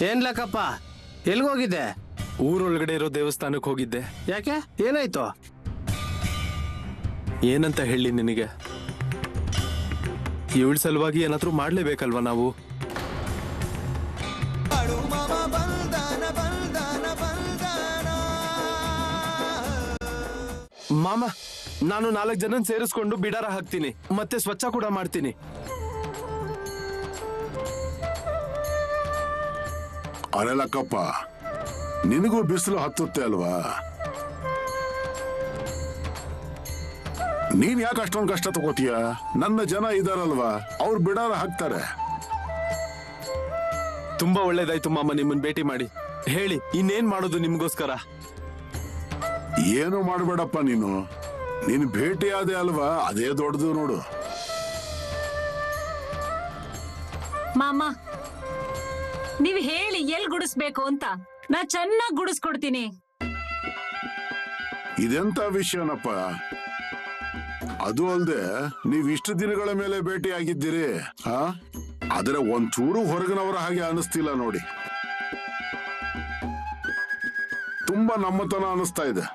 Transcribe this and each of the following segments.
ಏನ್ ಲೆಕ್ಕಪ್ಪ, ಎಲ್ಗೋಗಿದ್ದೆ? ಊರೊಳಗಡೆ ಇರೋ ದೇವಸ್ಥಾನಕ್ಕೆ ಹೋಗಿದ್ದೆ. ಯಾಕೆ, ಏನಾಯ್ತು? ಏನಂತ ಹೇಳಿ ನಿನಗೆ? ಇವಳ ಸಲುವಾಗಿ ಏನಾದ್ರೂ ಮಾಡ್ಲೇಬೇಕಲ್ವಾ ನಾವು? ಮಾಮ, ನಾನು 4 ಜನ ಸೇರಿಸ್ಕೊಂಡು ಬಿಡಾರ ಹಾಕ್ತೀನಿ, ಮತ್ತೆ ಸ್ವಚ್ಛ ಕೂಡ ಮಾಡ್ತೀನಿ. ಅರೆಲಕ್ಕಪ್ಪ, ನಿನಗೂ ಬಿಸಿಲು ಹತ್ತುತ್ತೆ ಅಲ್ವಾ? ನೀನ್ ಯಾಕೆ ಅಷ್ಟೊಂದು ಕಷ್ಟ ತಗೋತೀಯ? ನನ್ನ ಜನ ಇದಾರಲ್ವಾ, ಅವ್ರು ಬಿಡಾರ ಹಾಕ್ತಾರೆ. ತುಂಬಾ ಒಳ್ಳೇದಾಯ್ತು ಮಾಮ ನಿಮ್ಮನ್ ಭೇಟಿ ಮಾಡಿ. ಹೇಳಿ, ಇನ್ನೇನ್ ಮಾಡೋದು ನಿಮ್ಗೋಸ್ಕರ? ಏನು ಮಾಡ್ಬೇಡಪ್ಪ, ನೀನ್ ಭೇಟಿ ಆದೆ ಅಲ್ವಾ, ಅದೇ ದೊಡ್ಡದು ನೋಡು. ಮಾಮ, ನೀವ್ ಹೇಳಿ ಎಲ್ ಗುಡಿಸ್ಬೇಕು ಅಂತ, ನಾ ಚೆನ್ನಾಗ್ ಗುಡಿಸ್ಕೊಡ್ತೀನಿ. ಇದೆಂತ ವಿಷಯನಪ್ಪ? ಅದು ಅಲ್ದೆ ನೀವ್ ಇಷ್ಟು ದಿನಗಳ ಮೇಲೆ ಭೇಟಿ ಆಗಿದ್ದೀರಿ, ಆದ್ರೆ ಒಂಚೂರು ಹೊರಗಿನವರ ಹಾಗೆ ಅನಿಸ್ತಿಲ್ಲ ನೋಡಿ. ತುಂಬಾ ನಮ್ಮತನ ಅನಿಸ್ತಾ ಇದೆ.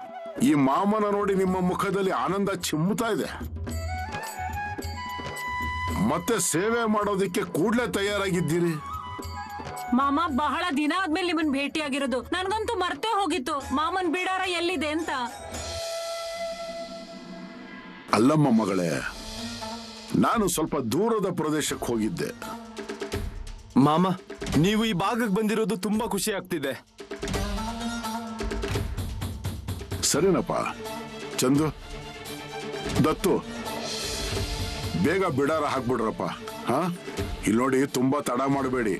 ಈ ಮಾಮನ ನೋಡಿ ನಿಮ್ಮ ಮುಖದಲ್ಲಿ ಆನಂದ ಚಿಮ್ಮುತ್ತಾ ಇದೆ. ಮತ್ತೆ ಸೇವೆ ಮಾಡೋದಿಕ್ಕೆ ಕೂಡ್ಲೆ ತಯಾರಾಗಿದ್ದೀರಿ. ಮಾಮ, ಬಹಳ ದಿನ ಆದ್ಮೇಲೆ ನಿಮ್ಮನ್ ಭೇಟಿ ಆಗಿರೋದು. ನನ್ಗಂತೂ ಮರ್ತೇ ಹೋಗಿತ್ತು ಮಾಮನ್ ಬಿಡಾರ ಎಲ್ಲಿದೆ ಅಂತ. ಅಲ್ಲಮ್ಮ ಮಗಳೇ, ನಾನು ಸ್ವಲ್ಪ ದೂರದ ಪ್ರದೇಶಕ್ಕೆ ಹೋಗಿದ್ದೆ. ಮಾಮ, ನೀವು ಈ ಭಾಗಕ್ಕೆ ಬಂದಿರೋದು ತುಂಬಾ ಖುಷಿ ಆಗ್ತಿದೆ. ಸರಿನಪ್ಪ. ಚಂದು, ದತ್ತು, ಬೇಗ ಬಿಡಾರ ಹಾಕ್ಬಿಡ್ರಪ್ಪ. ಇಲ್ಲಿ ನೋಡಿ, ತುಂಬಾ ತಡ ಮಾಡಬೇಡಿ.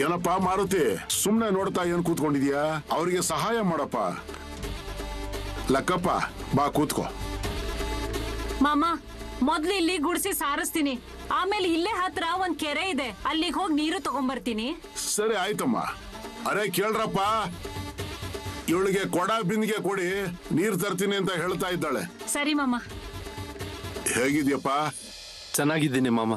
ಏನಪ್ಪ ಮಾರುತಿ, ಸುಮ್ನೆ ನೋಡ್ತಾ ಏನ್ ಕೂತ್ಕೊಂಡಿದ್ಯಾ? ಅವ್ರಿಗೆ ಸಹಾಯ ಮಾಡಪ್ಪ. ಲಕ್ಕಪ್ಪ, ಬಾ ಕೂತ್ಕೋ. ಮಾಮ, ಮೊದ್ಲು ಇಲ್ಲಿ ಗುಡಿಸಿ ಸಾರಿಸ್ತೀನಿ, ಆಮೇಲೆ ಇಲ್ಲೇ ಹತ್ರ ಒಂದ್ ಕೆರೆ ಇದೆ, ಅಲ್ಲಿಗೆ ಹೋಗಿ ನೀರು ತಗೊಂಡ್ಬರ್ತೀನಿ. ಸರಿ ಆಯ್ತಮ್ಮ. ಅರೆ ಕೇಳ್ರಪ್ಪ, ಇವಳಿಗೆ ಕೊಡ ಬಿಂದಿಗೆ ಕೊಡಿ, ನೀರ್ ತರ್ತೀನಿ ಅಂತ ಹೇಳ್ತಾ ಇದ್ದಾಳೆ. ಸರಿ ಮಾಮ. ಹೇಗಿದ್ಯಪ್ಪ? ಚೆನ್ನಾಗಿದ್ದೀನಿ ಮಾಮ.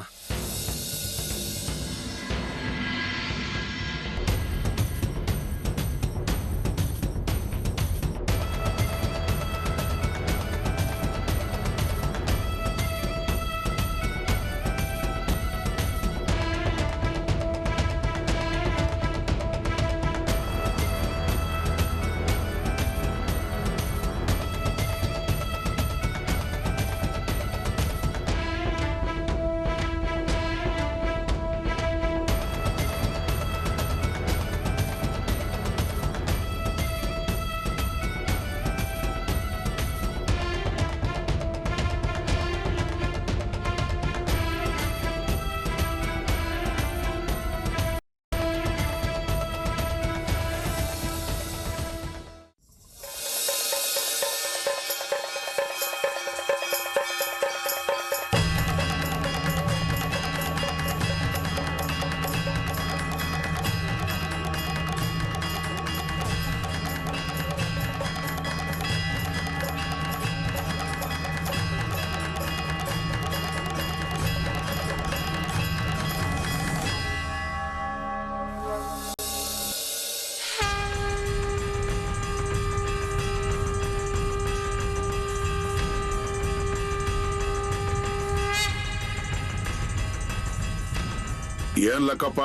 ಏನ್ ಲಕ್ಕಪ್ಪ,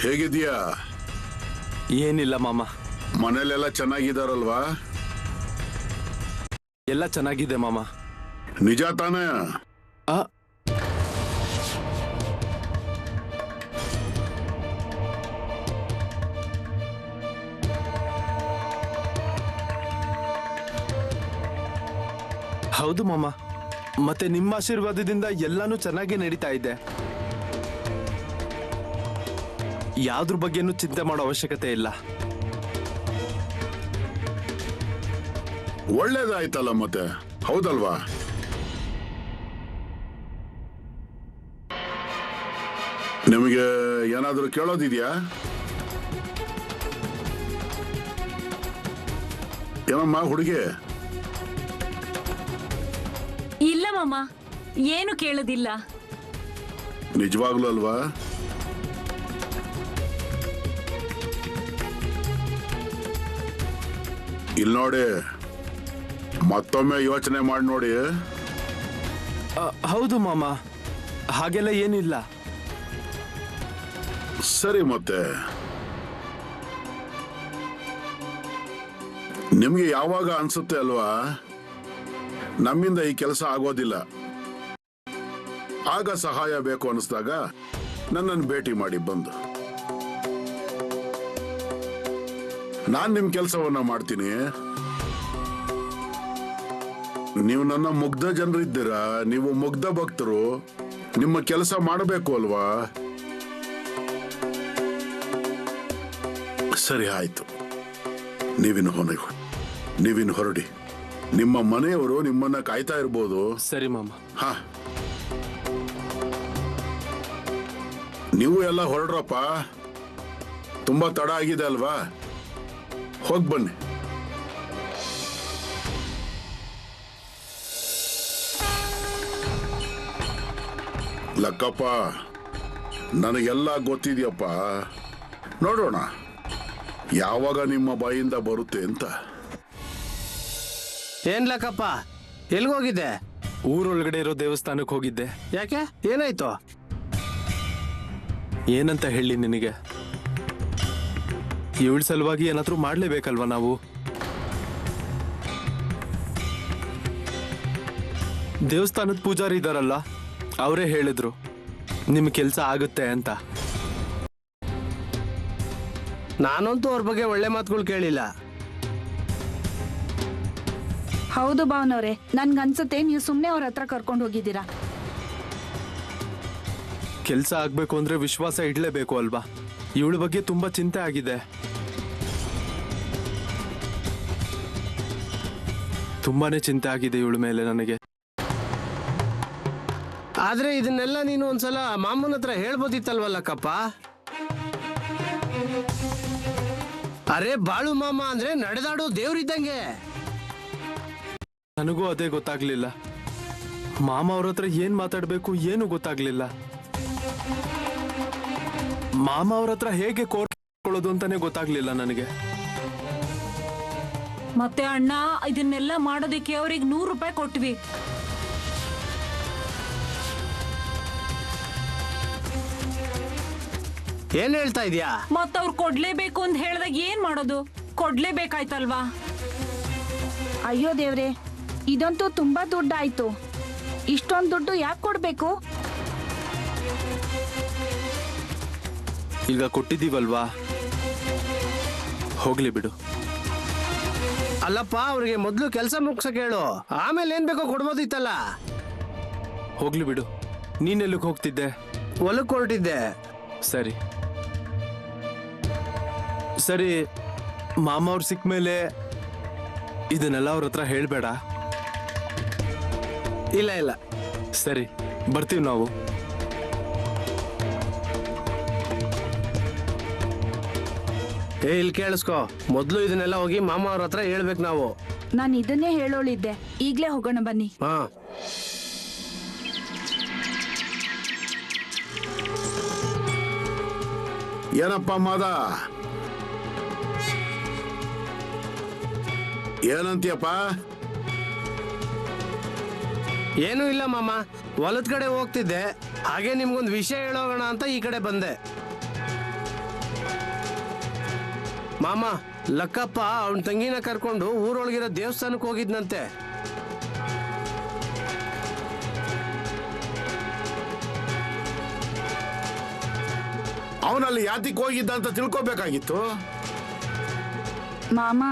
ಹೇಗಿದ್ಯಾ? ಏನಿಲ್ಲ ಮಾಮ. ಮನೇಲೆಲ್ಲ ಚೆನ್ನಾಗಿದಾರಲ್ವಾ? ಎಲ್ಲ ಚೆನ್ನಾಗಿದೆ ಮಾಮ. ನಿಜ ತಾನೇ? ಹೌದು ಮಾಮ. ಮತ್ತೆ ನಿಮ್ಮ ಆಶೀರ್ವಾದದಿಂದ ಎಲ್ಲಾನು ಚೆನ್ನಾಗಿ ನಡೀತಾ ಇದೆ. ಯಾವ್ದ್ರ ಬಗ್ಗೆನೂ ಚಿಂತೆ ಮಾಡೋ ಅವಶ್ಯಕತೆ ಇಲ್ಲ. ಒಳ್ಳೇದಾಯ್ತಲ್ಲ ಮತ್ತೆ, ಹೌದಲ್ವಾ? ನಿಮಗೆ ಏನಾದರೂ ಕೇಳೋದಿದ್ಯಾ? ಏನಮ್ಮ ಹುಡುಗಿ? ಇಲ್ಲ ಮಾಮ, ಏನು ಕೇಳೋದಿಲ್ಲ. ನಿಜವಾಗ್ಲೂ ಅಲ್ವಾ? ಇಲ್ಲಿ ನೋಡಿ, ಮತ್ತೊಮ್ಮೆ ಯೋಚನೆ ಮಾಡಿ ನೋಡಿ. ಹೌದು ಮಾಮ, ಹಾಗೆಲ್ಲ ಏನಿಲ್ಲ. ಸರಿ, ಮತ್ತೆ ನಿಮ್ಗೆ ಯಾವಾಗ ಅನ್ಸುತ್ತೆ ಅಲ್ವಾ ನಮ್ಮಿಂದ ಈ ಕೆಲಸ ಆಗೋದಿಲ್ಲ, ಆಗ ಸಹಾಯ ಬೇಕು ಅನಿಸ್ದಾಗ ನನ್ನನ್ನು ಭೇಟಿ ಮಾಡಿ ಬಂದು ನಾನ್ ನಿಮ್ ಕೆಲಸವನ್ನ ಮಾಡ್ತೀನಿ. ನೀವು ನನ್ನ ಮುಗ್ಧ ಜನರಿದ್ದೀರಾ, ನೀವು ಮುಗ್ಧ ಭಕ್ತರು, ನಿಮ್ಮ ಕೆಲಸ ಮಾಡಬೇಕು ಅಲ್ವಾ? ಸರಿ, ಆಯ್ತು. ನೀವಿನ್ನು ಹೊರಡಿ. ನಿಮ್ಮ ಮನೆಯವರು ನಿಮ್ಮನ್ನ ಕಾಯ್ತಾ ಇರ್ಬೋದು. ಸರಿ ಮಾಮ. ಹಾ, ನೀವು ಎಲ್ಲ ಹೊರಡ್ರಪ್ಪ, ತುಂಬಾ ತಡ ಆಗಿದೆ ಅಲ್ವಾ? ಹೋಗ್ ಬನ್ನಿ. ಲಕ್ಕಪ್ಪ, ನನಗೆಲ್ಲ ಗೊತ್ತಿದ್ಯಪ್ಪ. ನೋಡೋಣ ಯಾವಾಗ ನಿಮ್ಮ ಬಾಯಿಂದ ಬರುತ್ತೆ ಅಂತ. ಏನ್ ಲಕ್ಕಪ್ಪ, ಎಲ್ಗೋಗಿದ್ದೆ? ಊರೊಳಗಡೆ ಇರೋ ದೇವಸ್ಥಾನಕ್ಕೆ ಹೋಗಿದ್ದೆ. ಯಾಕೆ, ಏನಾಯ್ತು? ಏನಂತ ಹೇಳಿ ನಿನಗೆ? ಇವಳ ಸಲುವಾಗಿ ಏನಾದ್ರೂ ಮಾಡ್ಲೇಬೇಕಲ್ವಾ ನಾವು? ದೇವಸ್ಥಾನದ ಪೂಜಾರಿ ಇದಾರಲ್ಲ, ಅವರೇ ಹೇಳಿದ್ರು ನಿಮ್ ಕೆಲ್ಸ ಆಗುತ್ತೆ ಅಂತ. ನಾನಂತೂ ಅವ್ರ ಬಗ್ಗೆ ಒಳ್ಳೆ ಮಾತುಗಳು ಕೇಳಿಲ್ಲ. ಹೌದು ಭಾವನವ್ರೆ, ನನ್ಗನ್ಸುತ್ತೆ ನೀವು ಸುಮ್ನೆ ಅವ್ರ ಹತ್ರ ಕರ್ಕೊಂಡು ಹೋಗಿದ್ದೀರಾ. ಕೆಲ್ಸ ಆಗ್ಬೇಕು ಅಂದ್ರೆ ವಿಶ್ವಾಸ ಇಡ್ಲೇಬೇಕು ಅಲ್ವಾ? ಇವಳ ಬಗ್ಗೆ ತುಂಬಾ ಚಿಂತೆ ಆಗಿದೆ. ತುಂಬಾನೇ ಚಿಂತೆ ಆಗಿದೆ ಇವಳ ಮೇಲೆ ನನಗೆ. ಆದ್ರೆ ಇದನ್ನೆಲ್ಲ ನೀನು ಒಂದ್ಸಲ ಮಾಮನ ಹತ್ರ ಹೇಳ್ಬೋದಿತ್ತಲ್ವ ಲಕ್ಕಪ್ಪ? ಅರೆ, ಬಾಳು ಮಾಮ ಅಂದ್ರೆ ನಡೆದಾಡೋ ದೇವ್ರಿದ್ದಂಗೆ. ನನಗೂ ಅದೇ ಗೊತ್ತಾಗ್ಲಿಲ್ಲ. ಮಾಮ ಅವ್ರ ಹತ್ರ ಏನ್ ಮಾತಾಡ್ಬೇಕು ಏನು ಗೊತ್ತಾಗ್ಲಿಲ್ಲ. ಮಾಮ ಅವ್ರ ಹತ್ರ ಹೇಗೆ ಕೋರ್ಕೊಳ್ಳೋದು ಅಂತಾನೆ ಗೊತ್ತಾಗ್ಲಿಲ್ಲ ನನಗೆ. ಮತ್ತೆ ಅಣ್ಣ, ಇದನ್ನೆಲ್ಲ ಮಾಡೋದಕ್ಕೆ ಅವ್ರಿಗೆ 100 ರೂಪಾಯಿ ಕೊಟ್ವಿ. ಏನ್ ಹೇಳ್ತಾ ಇದೀಯಾ? ಮತ್ತವ್ರು ಕೊಡ್ಲೇಬೇಕು ಅಂತ ಹೇಳ್ದಾಗ ಏನ್ ಮಾಡೋದು? ಕೊಡ್ಲೇಬೇಕಾಯ್ತಲ್ವಾ? ಅಯ್ಯೋ ದೇವ್ರೆ, ಇದಂತೂ ತುಂಬಾ ದುಡ್ಡಾಯ್ತು. ಇಷ್ಟೊಂದು ದುಡ್ಡು ಯಾಕೆ ಕೊಡ್ಬೇಕು? ಈಗ ಕೊಟ್ಟಿದ್ದೀವಲ್ವಾ, ಹೋಗ್ಲಿ ಬಿಡು. ಅಲ್ಲಪ್ಪ, ಅವ್ರಿಗೆ ಮೊದ್ಲು ಕೆಲಸ ಮುಗ್ಸಕ್ ಹೇಳು, ಆಮೇಲೆ ಏನ್ ಬೇಕೋ ಕೊಡ್ಬೋದಿತ್ತಲ್ಲ. ಹೋಗ್ಲಿ ಬಿಡು. ನೀನೆಲ್ಲಿಗೆ ಹೋಗ್ತಿದ್ದೆ? ಹೊಲಕ್ ಹೊರಟಿದ್ದೆ. ಸರಿ ಸರಿ, ಮಾಮ ಅವ್ರು ಸಿಕ್ಕ ಮೇಲೆ ಇದನ್ನೆಲ್ಲ ಅವ್ರ ಹತ್ರ ಹೇಳ್ಬೇಡ. ಇಲ್ಲ ಇಲ್ಲ. ಸರಿ, ಬರ್ತೀವಿ ನಾವು. ಇಲ್ಲಿ ಕೇಳಿಸ್ಕೊ, ಮೊದ್ಲು ಇದನ್ನೆಲ್ಲ ಹೋಗಿ ಮಾಮ ಅವ್ರ ಹತ್ರ ಹೇಳ್ಬೇಕು ನಾವು. ನಾನು ಇದನ್ನೇ ಹೇಳೋಳಿದ್ದೆ. ಈಗ್ಲೇ ಹೋಗೋಣ ಬನ್ನಿ. ಹಾ, ಏನಪ್ಪ ಮಾದ, ಏನಂತೀಯಪ್ಪ? ಏನೂ ಇಲ್ಲ ಮಾಮ, ಹೊಲದ ಕಡೆ ಹೋಗ್ತಿದ್ದೆ, ಹಾಗೆ ನಿಮ್ಗೊಂದು ವಿಷಯ ಹೇಳೋಗೋಣ ಅಂತ ಈ ಕಡೆ ಬಂದೆ. ಮಾಮ, ಲಕ್ಕಪ್ಪ ಅವನ ತಂಗಿನ ಕರ್ಕೊಂಡು ಊರೊಳಗಿರೋ ದೇವಸ್ಥಾನಕ್ಕೆ ಹೋಗಿದ್ನಂತೆ. ಅವನಲ್ಲಿ ಯಾತಿಗೆ ಹೋಗಿದ್ದ ಅಂತ ತಿಳ್ಕೊಬೇಕಾಗಿತ್ತು. ಮಾಮ,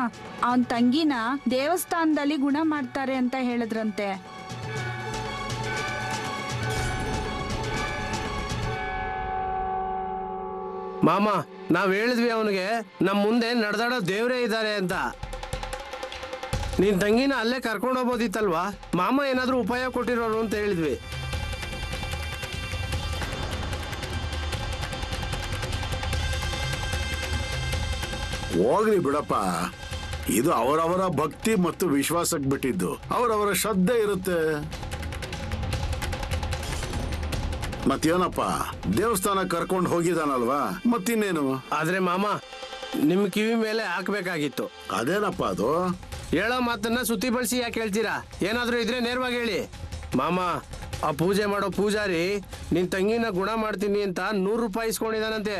ಅವನ್ ತಂಗಿನ ದೇವಸ್ಥಾನದಲ್ಲಿ ಗುಣ ಮಾಡ್ತಾರೆ ಅಂತ ಹೇಳಿದ್ರಂತೆ. ಮಾಮ, ನಾವ್ ಹೇಳಿದ್ವಿ ಅವನಿಗೆ ನಮ್ ಮುಂದೆ ನಡೆದಾಡೋ ದೇವ್ರೇ ಇದ್ದಾರೆ ಅಂತ. ನಿನ್ ತಂಗಿನ ಅಲ್ಲೇ ಕರ್ಕೊಂಡು ಹೋಗ್ಬೋದಿತ್ತಲ್ವಾ? ಮಾಮ ಏನಾದ್ರೂ ಉಪಾಯ ಕೊಟ್ಟಿರೋರು ಅಂತ ಹೇಳಿದ್ವಿ. ಹೋಗ್ಲಿ ಬಿಡಪ್ಪ, ಇದು ಅವರವರ ಭಕ್ತಿ ಮತ್ತು ವಿಶ್ವಾಸಕ್ಕೆ ಬಿಟ್ಟಿದ್ದು. ಅವರವರ ಶ್ರದ್ಧೆ ಇರುತ್ತೆ. ಮತ್ತೇನಪ್ಪ, ದೇವಸ್ಥಾನ ಕರ್ಕೊಂಡು ಹೋಗಿದಾನಲ್ವಾ, ಮತ್ತಿನ್ನೇನು? ಆದ್ರೆ ಮಾಮ, ನಿಮ್ ಕಿವಿ ಮೇಲೆ ಹಾಕ್ಬೇಕಾಗಿತ್ತು. ಅದೇನಪ್ಪ ಅದು? ಹೇಳೋ ಮಾತನ್ನ ಸುತ್ತಿ ಬಳಸಿ ಯಾಕೆ ಹೇಳ್ತೀರಾ? ಏನಾದ್ರೂ ಇದ್ರೆ ನೇರವಾಗಿ ಹೇಳಿ. ಮಾಮ, ಆ ಪೂಜೆ ಮಾಡೋ ಪೂಜಾರಿ ನಿನ್ ತಂಗಿನ ಗುಣ ಮಾಡ್ತೀನಿ ಅಂತ 100 ರೂಪಾಯಿ ಇಸ್ಕೊಂಡಿದಾನಂತೆ.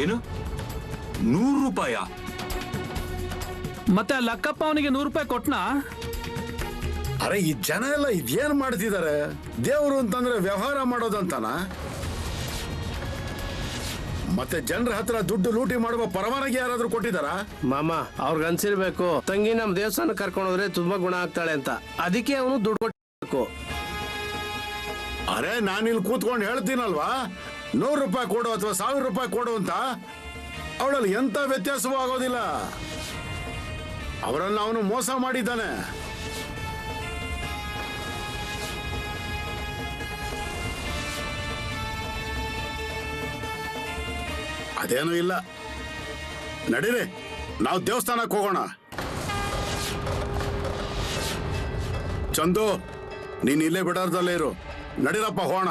ಏನು 100 ರೂಪಾಯ? ಮತ್ತೆ ಆ ಲಕ್ಕಪ್ಪ ಅವನಿಗೆ 100 ರೂಪಾಯಿ ಕೊಟ್ನಾ? ಅರೆ ಈ ಜನ ಎಲ್ಲ ಇದೇನ್ ಮಾಡ್ತಿದ್ದಾರೆ? ದೇವರು ಅಂತಂದ್ರೆ ವ್ಯವಹಾರ ಮಾಡೋದಂತಾನ? ಮತ್ತೆ ಜನರ ಹತ್ರ ದುಡ್ಡು ಲೂಟಿ ಮಾಡುವ ಪರವಾನಗಿ ಯಾರಾದ್ರೂ ಕೊಟ್ಟಿದಾರಾ? ಮಾಮ, ಅವ್ರಿಗೆ ಅನ್ಸಿರ್ಬೇಕು ತಂಗಿ ನಮ್ ದೇವಸ್ಥಾನ ಕರ್ಕೊಂಡೋದ್ರೆ ತುಂಬಾ ಗುಣ ಆಗ್ತಾಳೆ ಅಂತ. ಅದಕ್ಕೆ ಅವನು ದುಡ್ಡು ಕೊಟ್ಟಿರ್ಬೇಕು. ಅರೆ ನಾನಿಲ್ಲಿ ಕೂತ್ಕೊಂಡು ಹೇಳ್ತೀನಲ್ವಾ, 100 ರೂಪಾಯಿ ಕೊಡು ಅಥವಾ 1000 ರೂಪಾಯಿ ಕೊಡು ಅಂತ. ಅವಳಲ್ಲಿ ಎಂತ ವ್ಯತ್ಯಾಸವೂ ಆಗೋದಿಲ್ಲ. ಅವರನ್ನ ಅವನು ಮೋಸ ಮಾಡಿದ್ದಾನೆ. ಅದೇನೂ ಇಲ್ಲ, ನಡೀರಿ ನಾವು ದೇವಸ್ಥಾನಕ್ಕೆ ಹೋಗೋಣ. ಚಂದು, ನೀನ್ ಇಲ್ಲೇ ಬಿಡಾರ್ದಲ್ಲೇ ಇರು. ನಡೀರಪ್ಪ ಹೋಗೋಣ.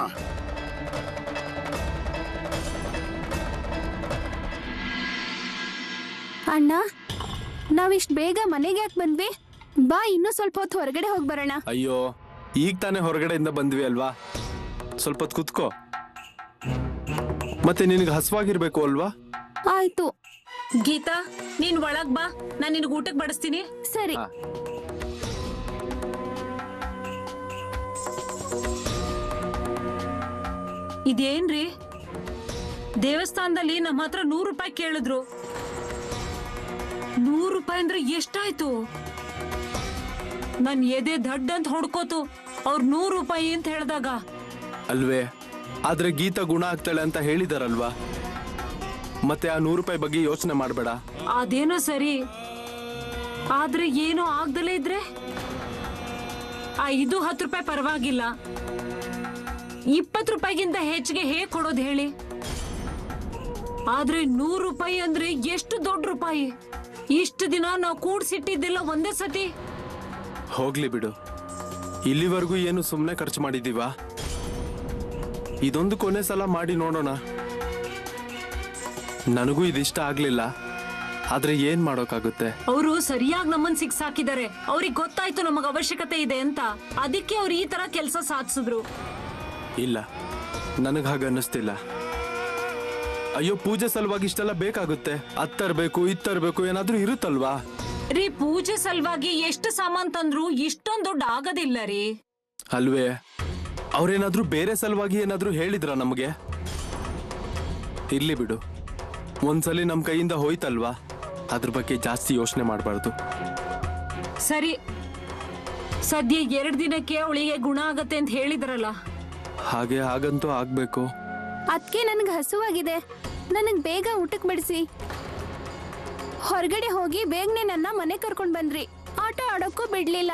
ಅಣ್ಣ, ನಾವಿಷ್ಟು ಬೇಗ ಮನೆಗೆ ಯಾಕೆ ಬಂದ್ವಿ? ಬಾ, ಇನ್ನೂ ಸ್ವಲ್ಪ ಹೊತ್ತು ಹೊರಗಡೆ ಹೋಗಿ ಬರೋಣ. ಅಯ್ಯೋ, ಈಗ ತಾನೇ ಹೊರಗಡೆಯಿಂದ ಬಂದ್ವಿ ಅಲ್ವಾ, ಸ್ವಲ್ಪ ಹೊತ್ತು ಕುತ್ಕೋ. ಮತ್ತೆ ನಿನಗೆ ಹಸುವಾಗಿರ್ಬೇಕು ಅಲ್ವಾ? ಆಯ್ತು. ಗೀತಾ, ನೀನ್ ಒಳಗ್ ಬಾ, ನಾನ್ ನಿನ್ಗೆ ಊಟಕ್ಕೆ ಬಡಿಸ್ತೀನಿ. ಸರಿ. ಇದೇನ್ರಿ, ದೇವಸ್ಥಾನದಲ್ಲಿ ನಮ್ಮ ಹತ್ರ 100 ರೂಪಾಯಿ ಕೇಳಿದ್ರು. 100 ರೂಪಾಯಿ ಅಂದ್ರೆ ಎಷ್ಟಾಯ್ತು? ನನ್ ಎದೆ ದಡ್ಡ ಅಂತ ಹೊಡ್ಕೋತು ಅವ್ರು 100 ರೂಪಾಯಿ ಅಂತ ಹೇಳಿದಾಗ. ಅಲ್ವೇ, ಆದ್ರೆ ಗೀತಾ ಗುಣ ಆಗ್ತಾಳೆ ಅಂತ ಹೇಳಿದಾರಲ್ವಾ, ಮತ್ತೆ ಆ 100 ರೂಪಾಯಿ ಬಗ್ಗೆ ಯೋಚನೆ ಮಾಡಬೇಡ. ಅದೇನೋ ಸರಿ, ಆದ್ರೆ ಏನೋ ಆಗ್ದಲೇ ಇದ್ರೆ ಆ 10 ರೂಪಾಯಿ ಪರವಾಗಿಲ್ಲ. 20 ರೂಪಾಯಿಗಿಂತ ಹೆಚ್ಚಿಗೆ ಹೇಗ್ ಕೊಡೋದು ಹೇಳಿ? ಆದ್ರೆ 100 ರೂಪಾಯಿ ಅಂದ್ರೆ ಎಷ್ಟು ದೊಡ್ಡ ರೂಪಾಯಿ. ಇಷ್ಟು ದಿನ ನಾವು ಕೂಡ್ಸಿಟ್ಟಿದ್ದಿಲ್ಲ ಒಂದೇ ಸತಿ. ಹೋಗ್ಲಿ ಬಿಡು, ಇಲ್ಲಿವರೆಗೂ ಏನು ಸುಮ್ಮನೆ ಖರ್ಚು ಮಾಡಿದೀವಾ? ಇದೊಂದು ಕೊನೆ ಸಲ ಮಾಡಿ ನೋಡೋಣ. ನನಗೂ ಇದಿಷ್ಟ ಆಗ್ಲಿಲ್ಲ, ಆದ್ರೆ ಏನ್ ಮಾಡೋಕ್ಕಾಗುತ್ತೆ? ಅವರು ಸರಿಯಾಗಿ ನಮ್ಮನ್ ಸಿಕ್ಸಾಕಿದ್ದಾರೆ. ಅವ್ರಿಗೆ ಗೊತ್ತಾಯ್ತು ನಮಗ್ ಅವಶ್ಯಕತೆ ಇದೆ ಅಂತ, ಅದಕ್ಕೆ ಅವ್ರು ಈ ತರ ಕೆಲಸ ಸಾಧಿಸಿದ್ರು. ಇಲ್ಲ, ನನಗ್ ಹಾಗ ಅನ್ನಿಸ್ತಿಲ್ಲ. ಅಯ್ಯೋ, ಪೂಜೆ ಸಲುವಾಗಿ ಇಷ್ಟೆಲ್ಲ ಬೇಕಾಗುತ್ತೆ? ಅತ್ತರ್ಬೇಕು ಇತ್ತರ್ಬೇಕು ಏನಾದ್ರೂ ಇರುತ್ತಲ್ವಾ? ರೀ, ಪೂಜೆ ಸಲುವಾಗಿ ಎಷ್ಟು ಸಾಮಾನ್ ತಂದ್ರು ಇಷ್ಟೊಂದ್ ದೊಡ್ಡ ಆಗೋದಿಲ್ಲ ರೀ. ಅಲ್ವೇ, ಅವ್ರೇನಾದ್ರೂ ಬೇರೆ ಸಲುವಾಗಿ ಏನಾದ್ರೂ ಹೇಳಿದ್ರ ನಮಗೆ? ಇರ್ಲಿ ಬಿಡು, ಒಂದ್ಸಲಿ ನಮ್ ಕೈಯಿಂದ ಹೋಯ್ತಲ್ವಾ, ಅದ್ರ ಬಗ್ಗೆ ಜಾಸ್ತಿ ಯೋಚನೆ ಮಾಡಬಾರ್ದು. ಸರಿ, ಸದ್ಯ 2 ದಿನಕ್ಕೆ ಅವಳಿಗೆ ಗುಣ ಆಗತ್ತೆ ಅಂತ ಹೇಳಿದ್ರಲ್ಲ. ಹಾಗೆ ಹಾಗಂತೂ ಆಗ್ಬೇಕು. ಅದಕ್ಕೆ ನನಗೆ ಹಸುವಾಗಿದೆ, ನನಗೆ ಬೇಗ ಊಟಕ್ಕೆ ಬಡಿಸಿ. ಹೊರಗಡೆ ಹೋಗಿ ಬೇಗನೆ ನನ್ನ ಮನೆ ಕರ್ಕೊಂಡ್ ಬಂದ್ರಿ, ಆಟ ಆಡೋಕ್ಕೂ ಬಿಡ್ಲಿಲ್ಲ.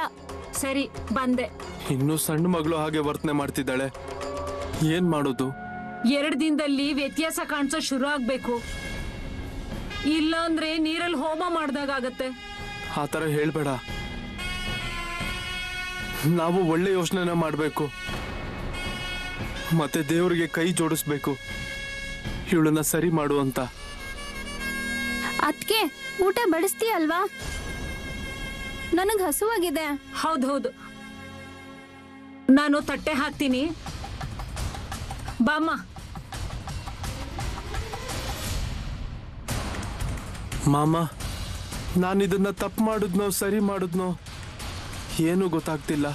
ಸರಿ, ಬಂದೆ. ಇನ್ನೂ ಸಣ್ಣ ಮಗಳು ಹಾಗೆ ವರ್ತನೆ ಮಾಡ್ತಿದ್ದಾಳೆ, ಏನ್ ಮಾಡೋದು? 2 ದಿನದಲ್ಲಿ ವ್ಯತ್ಯಾಸ ಕಾಣಿಸೋ ಶುರು ಆಗ್ಬೇಕು, ಇಲ್ಲ ಅಂದ್ರೆ ನೀರಲ್ಲಿ ಹೋಮ ಮಾಡ್ದಾಗತ್ತೆ. ಆ ಥರ ಹೇಳ್ಬೇಡ. ನಾವು ಒಳ್ಳೆ ಯೋಚನೆನ ಮಾಡ್ಬೇಕು, ಮತ್ತೆ ದೇವರಿಗೆ ಕೈ ಜೋಡಿಸ್ಬೇಕು ಇವಳನ್ನ ಸರಿ ಮಾಡು ಅಂತ. ಅದಕ್ಕೆ ಊಟ ಬಡಿಸ್ತೀಯಲ್ವಾ? ನನಗೆ ಹಸುವಾಗಿದೆ. ಹೌದೌದು, ನಾನು ತಟ್ಟೆ ಹಾಕ್ತೀನಿ, ಬಾಮ್ಮ. ಮಾಮ, ನಾನು ಇದನ್ನ ತಪ್ಪು ಮಾಡಿದ್ನೋ ಸರಿ ಮಾಡಿದ್ನೋ ಏನೂ ಗೊತ್ತಾಗ್ತಿಲ್ಲ.